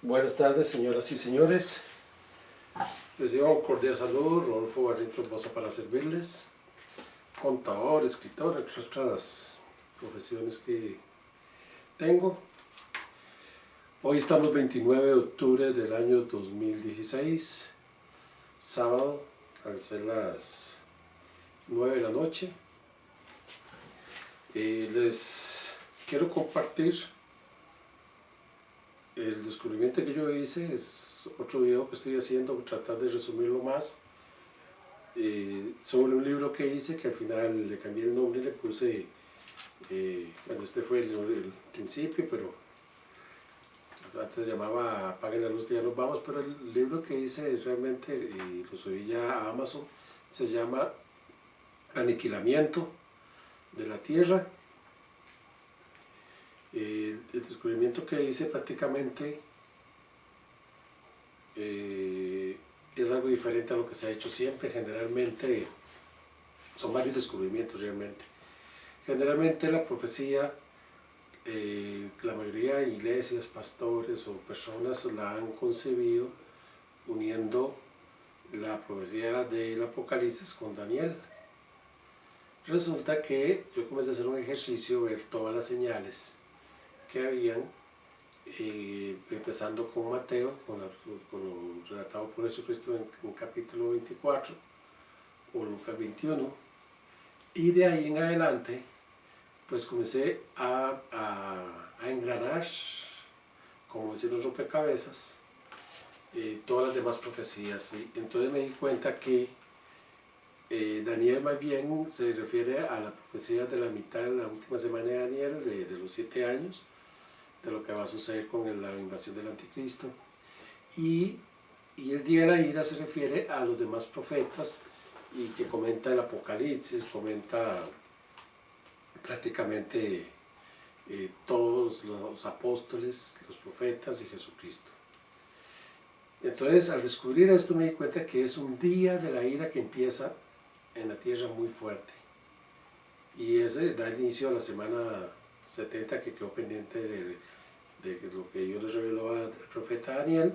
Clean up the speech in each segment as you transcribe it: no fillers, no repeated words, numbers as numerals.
Buenas tardes, señoras y señores. Reciban un cordial saludo. Rodolfo Barrientos Bosa para servirles. Contador, escritor, entre otras profesiones que tengo. Hoy estamos 29 de octubre del año 2016, sábado, al ser las 9 de la noche. Les quiero compartir el descubrimiento que yo hice. Es otro video que estoy haciendo, tratar de resumirlo más, sobre un libro que hice, que al final le cambié el nombre y le puse, bueno, este fue el principio, pero antes se llamaba Apague la luz que ya nos vamos, pero el libro que hice realmente, y lo subí ya a Amazon, se llama Aniquilamiento de la Tierra. El descubrimiento que hice prácticamente es algo diferente a lo que se ha hecho siempre. Generalmente son varios descubrimientos realmente. Generalmente la profecía, la mayoría de iglesias, pastores o personas la han concebido uniendo la profecía del Apocalipsis con Daniel. Resulta que yo comencé a hacer un ejercicio, ver todas las señales que habían, empezando con Mateo, con lo relatado por Jesucristo en capítulo 24 o Lucas 21, y de ahí en adelante pues comencé a engranar, como decir, un rompecabezas, todas las demás profecías. Y entonces me di cuenta que Daniel más bien se refiere a la profecía de la mitad de la última semana de Daniel, de los 7 años, de lo que va a suceder con la invasión del anticristo. Y el día de la ira se refiere a los demás profetas, y que comenta el Apocalipsis, comenta prácticamente todos los apóstoles, los profetas y Jesucristo. Entonces, al descubrir esto me di cuenta que es un día de la ira que empieza en la tierra muy fuerte, y ese da inicio a la semana 70, que quedó pendiente de lo que Dios le reveló al profeta Daniel,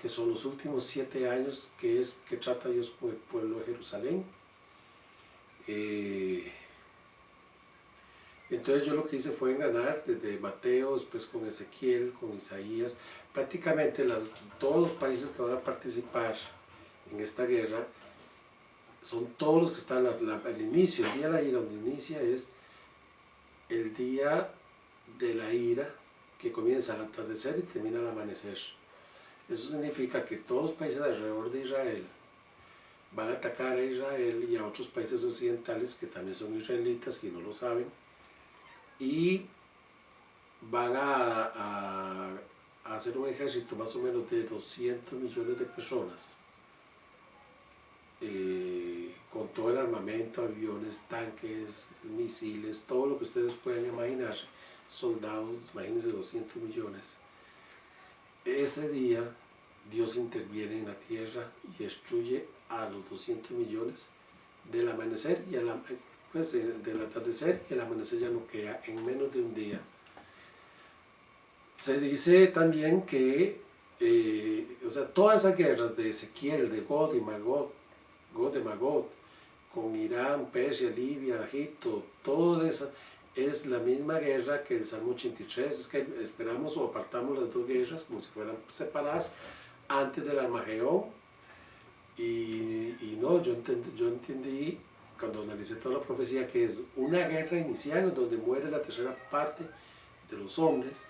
que son los últimos 7 años que trata Dios con el pueblo de Jerusalén. Entonces yo lo que hice fue engranar desde Mateo, después con Ezequiel, con Isaías, prácticamente todos los países que van a participar en esta guerra son todos los que están al inicio. El día de la ira, donde inicia, es el día de la ira, que comienza al atardecer y termina al amanecer. Eso significa que todos los países alrededor de Israel van a atacar a Israel y a otros países occidentales que también son israelitas y no lo saben, y van a hacer un ejército más o menos de 200 millones de personas, con todo el armamento, aviones, tanques, misiles, todo lo que ustedes pueden imaginar, soldados, imagínense 200 millones. Ese día Dios interviene en la tierra y destruye a los 200 millones del amanecer y del atardecer, y el amanecer ya no queda en menos de un día. Se dice también que todas esas guerras de Ezequiel, de Gog y Magog, con Irán, Persia, Libia, Egipto, toda esa es la misma guerra que el Salmo 83. Es que esperamos o apartamos las dos guerras como si fueran separadas antes del Armagedón. Y no, yo entendí cuando analicé toda la profecía que es una guerra inicial donde muere la tercera parte de los hombres,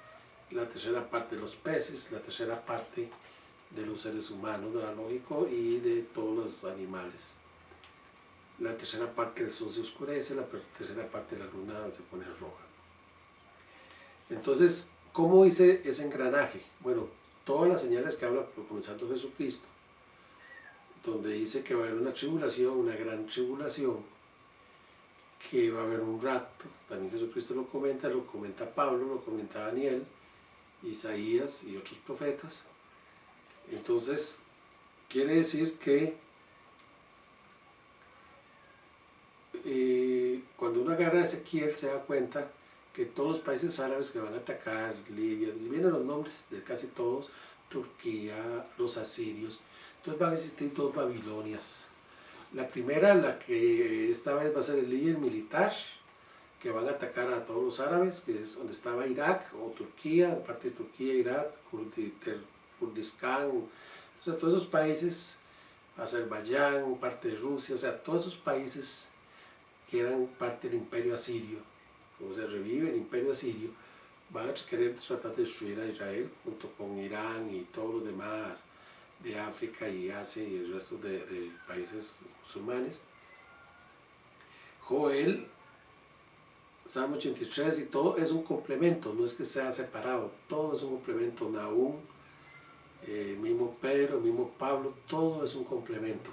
la tercera parte de los peces, la tercera parte de los seres humanos, ¿verdad? Lógico, y de todos los animales. La tercera parte del sol se oscurece, la tercera parte de la luna se pone roja. Entonces, ¿cómo hice ese engranaje? Bueno, todas las señales que habla, comenzando Jesucristo, donde dice que va a haber una tribulación, una gran tribulación, que va a haber un rapto. También Jesucristo lo comenta Pablo, lo comenta Daniel, Isaías y otros profetas. Entonces, quiere decir que cuando uno agarra a Ezequiel se da cuenta que todos los países árabes que van a atacar, Libia, vienen los nombres de casi todos, Turquía, los asirios, entonces van a existir dos Babilonias. La primera, la que esta vez va a ser el líder militar, que van a atacar a todos los árabes, que es donde estaba Irak o Turquía, parte de Turquía, Irak, Kurdistán, o sea, todos esos países, Azerbaiyán, parte de Rusia, o sea, todos esos países que eran parte del imperio asirio, como se revive el imperio asirio, van a querer tratar de destruir a Israel junto con Irán y todos los demás de África y Asia y el resto de países musulmanes. Joel, Salmo 83 y todo es un complemento, no es que sea separado, todo es un complemento. Nahum, mismo Pedro, mismo Pablo, todo es un complemento.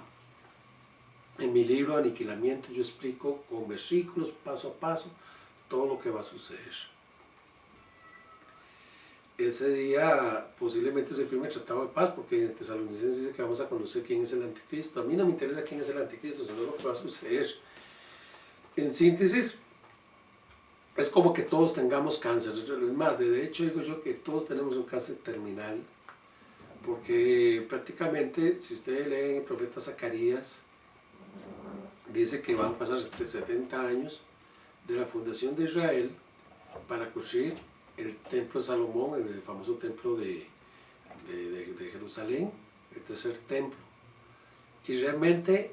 En mi libro Aniquilamiento yo explico con versículos, paso a paso, todo lo que va a suceder. Ese día posiblemente se firme el Tratado de Paz, porque en Tesalonicenses dice que vamos a conocer quién es el anticristo. A mí no me interesa quién es el anticristo, sino lo que va a suceder. En síntesis, es como que todos tengamos cáncer. Es más, de hecho digo yo que todos tenemos un cáncer terminal, porque prácticamente, si ustedes leen el profeta Zacarías, dice que van a pasar 70 años de la fundación de Israel para construir el templo de Salomón, el famoso templo de Jerusalén, el tercer templo. Y realmente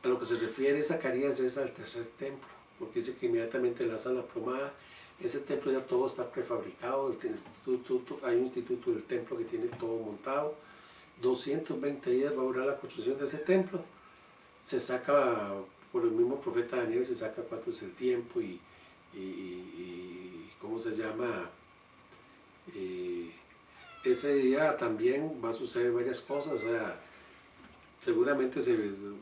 a lo que se refiere Zacarías es al tercer templo, porque dice que inmediatamente lanzan la plomada. Ese templo ya todo está prefabricado, hay un instituto del templo que tiene todo montado. 220 días va a durar la construcción de ese templo. Se saca, por el mismo profeta Daniel, se saca cuánto es el tiempo y ¿cómo se llama? Ese día también va a suceder varias cosas. O sea, seguramente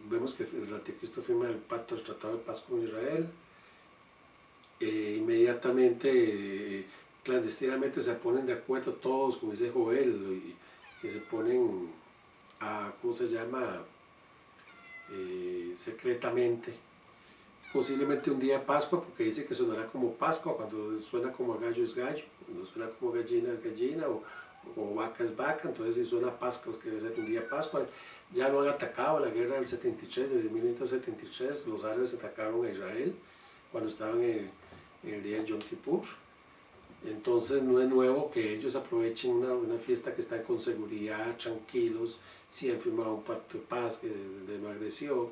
vemos que el anticristo firma el pacto, el tratado de paz con Israel. Inmediatamente, clandestinamente se ponen de acuerdo todos, como dice Joel, que se ponen a, ¿cómo se llama? Secretamente, posiblemente un día de Pascua, porque dice que sonará como Pascua, cuando suena como gallo es gallo, cuando suena como gallina es gallina, o vaca es vaca, entonces si suena Pascua, que debe ser un día de Pascua. Ya lo han atacado, la guerra del 73, de 1973, los árabes atacaron a Israel cuando estaban en el día de Yom Kippur. Entonces no es nuevo que ellos aprovechen una fiesta que está con seguridad, tranquilos, si han firmado un pacto de paz de no agresión,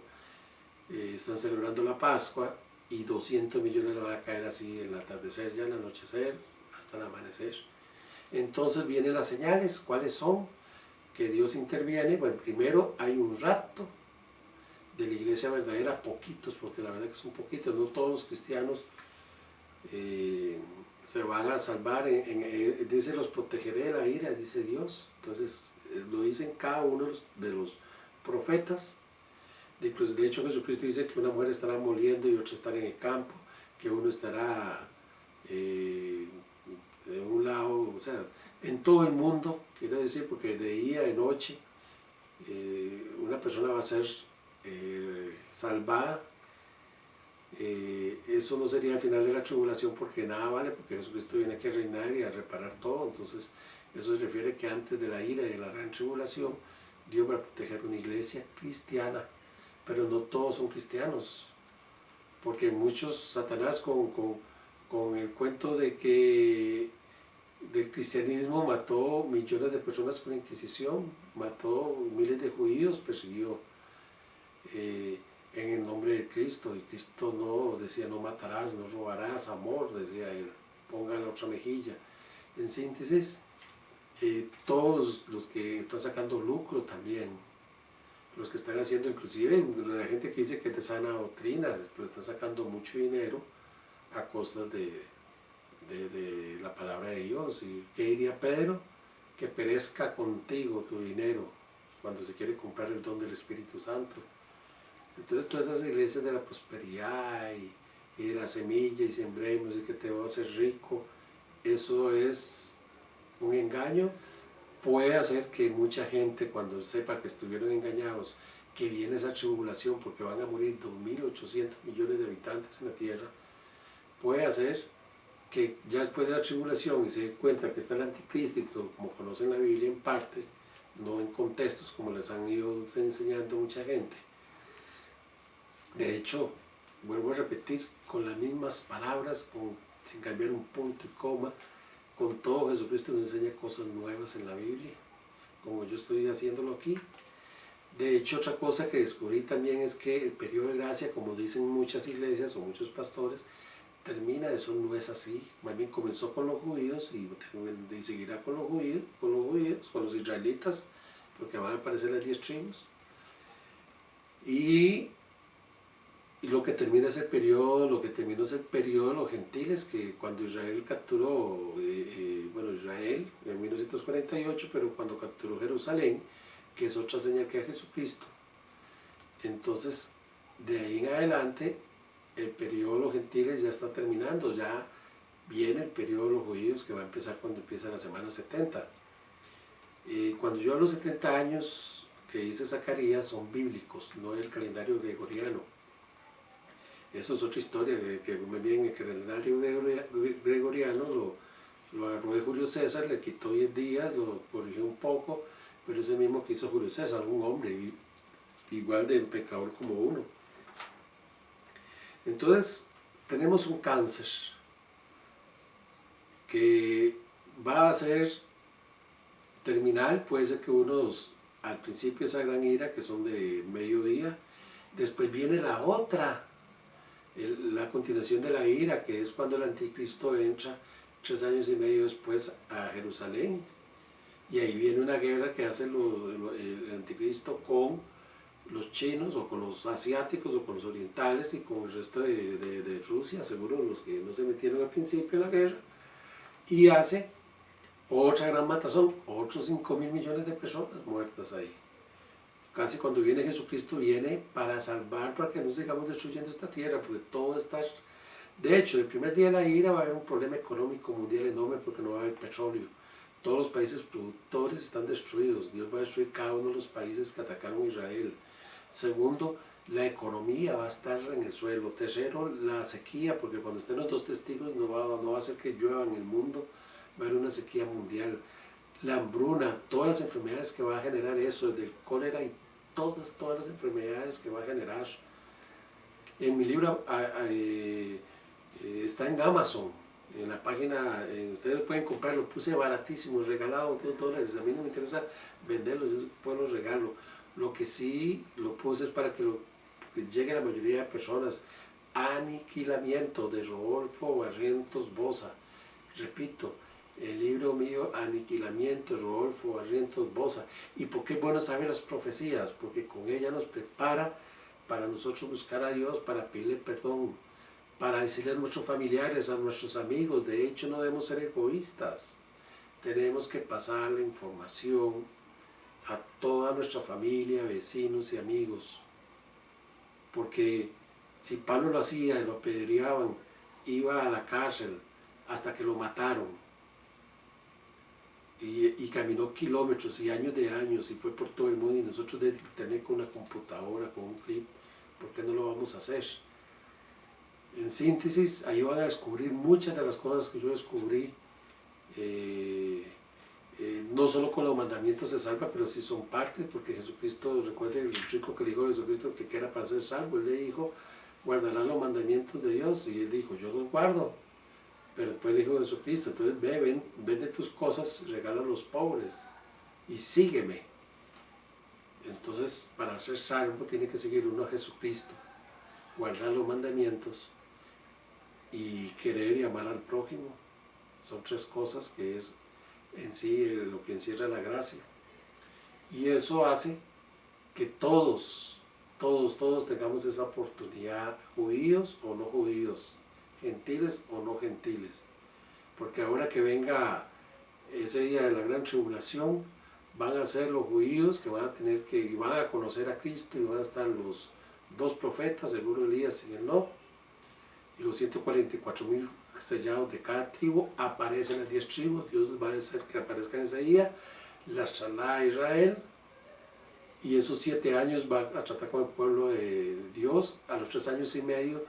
están celebrando la Pascua y 200 millones le van a caer así en el atardecer, ya en el anochecer, hasta el amanecer. Entonces vienen las señales, ¿cuáles son? Que Dios interviene. Bueno, primero hay un rapto de la iglesia verdadera, poquitos, porque la verdad que son poquitos, no todos los cristianos se van a salvar, dice los protegeré de la ira, dice Dios. Entonces lo dicen cada uno de los profetas. De hecho Jesucristo dice que una mujer estará moliendo y otra estará en el campo, que uno estará de un lado, o sea, en todo el mundo, quiero decir, porque de día, de noche, una persona va a ser salvada. Eso no sería el final de la tribulación, porque nada vale, porque Jesucristo viene aquí a reinar y a reparar todo. Entonces eso se refiere que antes de la ira y de la gran tribulación Dios va a proteger una iglesia cristiana, pero no todos son cristianos, porque muchos, Satanás con el cuento de que del cristianismo mató millones de personas con la Inquisición, mató miles de judíos, persiguió en el nombre de Cristo, y Cristo no decía no matarás, no robarás, amor, decía él, ponga la otra mejilla. En síntesis, todos los que están sacando lucro también, los que están haciendo, inclusive la gente que dice que es de sana doctrina, pero están sacando mucho dinero a costa de la palabra de Dios. ¿Y qué diría Pedro? Que perezca contigo tu dinero cuando se quiere comprar el don del Espíritu Santo. Entonces todas esas iglesias de la prosperidad y de la semilla y sembremos y que te va a hacer rico, eso es un engaño. Puede hacer que mucha gente, cuando sepa que estuvieron engañados, que viene esa tribulación porque van a morir 2.800 millones de habitantes en la tierra, puede hacer que ya después de la tribulación y se dé cuenta que está el anticristo, y como conocen la Biblia en parte, no en contextos como les han ido enseñando mucha gente. De hecho, vuelvo a repetir, con las mismas palabras, sin cambiar un punto y coma, con todo Jesucristo nos enseña cosas nuevas en la Biblia, como yo estoy haciéndolo aquí. De hecho, otra cosa que descubrí también es que el periodo de gracia, como dicen muchas iglesias o muchos pastores, termina, eso no es así. Más bien comenzó con los judíos y seguirá con los judíos, con los israelitas, porque van a aparecer las 10 tribus. Y lo que termina es el periodo, de los gentiles, que cuando Israel capturó, Israel en 1948, pero cuando capturó Jerusalén, que es otra señal que es Jesucristo. Entonces, de ahí en adelante, el periodo de los gentiles ya está terminando, ya viene el periodo de los judíos, que va a empezar cuando empieza la semana 70. Cuando yo hablo 70 años que dice Zacarías, son bíblicos, no el calendario gregoriano. Eso es otra historia, que muy bien el calendario gregoriano lo agarró de Julio César, le quitó 10 días, lo corrigió un poco, pero es el mismo que hizo Julio César, un hombre igual de pecador como uno. Entonces, tenemos un cáncer que va a ser terminal, puede ser que unos, al principio esa gran ira, que son de mediodía, después viene la otra, la continuación de la ira, que es cuando el anticristo entra 3 años y medio después a Jerusalén, y ahí viene una guerra que hace el anticristo con los chinos o con los asiáticos o con los orientales y con el resto de Rusia, seguro los que no se metieron al principio de la guerra, y hace otra gran matazón, otros 5.000 millones de personas muertas ahí. Casi cuando viene Jesucristo viene para salvar, para que no sigamos destruyendo esta tierra, porque todo está... De hecho, el primer día de la ira va a haber un problema económico mundial enorme porque no va a haber petróleo. Todos los países productores están destruidos. Dios va a destruir cada uno de los países que atacaron a Israel. Segundo, la economía va a estar en el suelo. Tercero, la sequía, porque cuando estén los dos testigos no va a hacer que llueva en el mundo, va a haber una sequía mundial. La hambruna, todas las enfermedades que va a generar eso, desde el cólera y todas las enfermedades que va a generar. En mi libro está en Amazon, en la página, ustedes pueden comprarlo, puse baratísimo, regalado, $2. A mí no me interesa venderlo, yo después los regalo. Lo que sí lo puse es para que llegue a la mayoría de personas. Aniquilamiento, de Rodolfo Barrientos Boza. Repito, el libro mío, Aniquilamiento, de Rodolfo Barrientos Boza. ¿Y por qué es bueno saber las profecías? Porque con ella nos prepara para nosotros buscar a Dios, para pedirle perdón, para decirle a nuestros familiares, a nuestros amigos. De hecho, no debemos ser egoístas. Tenemos que pasar la información a toda nuestra familia, vecinos y amigos. Porque si Pablo lo hacía y lo apedreaban, iba a la cárcel hasta que lo mataron. Y caminó kilómetros y años de años y fue por todo el mundo, y nosotros de internet con una computadora, con un clip, ¿por qué no lo vamos a hacer? En síntesis, ahí van a descubrir muchas de las cosas que yo descubrí. No solo con los mandamientos se salva, pero sí son parte, porque Jesucristo, recuerden el rico que le dijo a Jesucristo que era para ser salvo, él le dijo, guardarás los mandamientos de Dios, y él dijo, yo los guardo. Pero después le dijo Jesucristo, entonces vende tus cosas, regala a los pobres y sígueme. Entonces, para ser salvo tiene que seguir uno a Jesucristo, guardar los mandamientos y querer y amar al prójimo. Son 3 cosas que es en sí lo que encierra la gracia. Y eso hace que todos tengamos esa oportunidad, judíos o no judíos, gentiles o no gentiles. Porque ahora que venga ese día de la gran tribulación, van a ser los judíos que van a conocer a Cristo, y van a estar los 2 profetas, el uno Elías y el no, y los 144.000 sellados de cada tribu. Aparecen las 10 tribus, Dios va a hacer que aparezcan ese día, las traslada a Israel, y esos 7 años va a tratar con el pueblo de Dios. A los 3 años y medio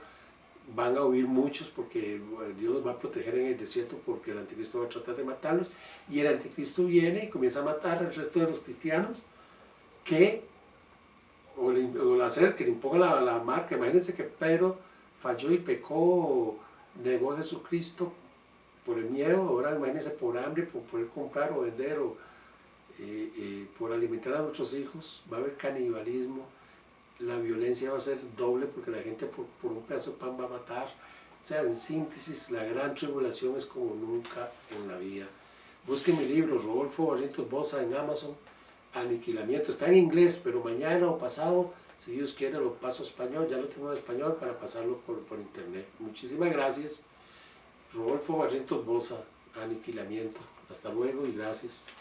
van a huir muchos porque Dios los va a proteger en el desierto porque el anticristo va a tratar de matarlos, y el anticristo viene y comienza a matar al resto de los cristianos que, o hacer que le imponga la marca. Imagínense que Pedro falló y pecó, negó a Jesucristo por el miedo. Ahora imagínense, por hambre, por poder comprar o vender, o por alimentar a nuestros hijos, va a haber canibalismo. La violencia va a ser doble porque la gente por un pedazo de pan va a matar. O sea, en síntesis, la gran tribulación es como nunca en la vida. Busquen mi libro, Rodolfo Barrientos Bosa, en Amazon, Aniquilamiento. Está en inglés, pero mañana o pasado, si Dios quiere, lo paso a español. Ya lo tengo en español para pasarlo por internet. Muchísimas gracias. Rodolfo Barrientos Bosa, Aniquilamiento. Hasta luego y gracias.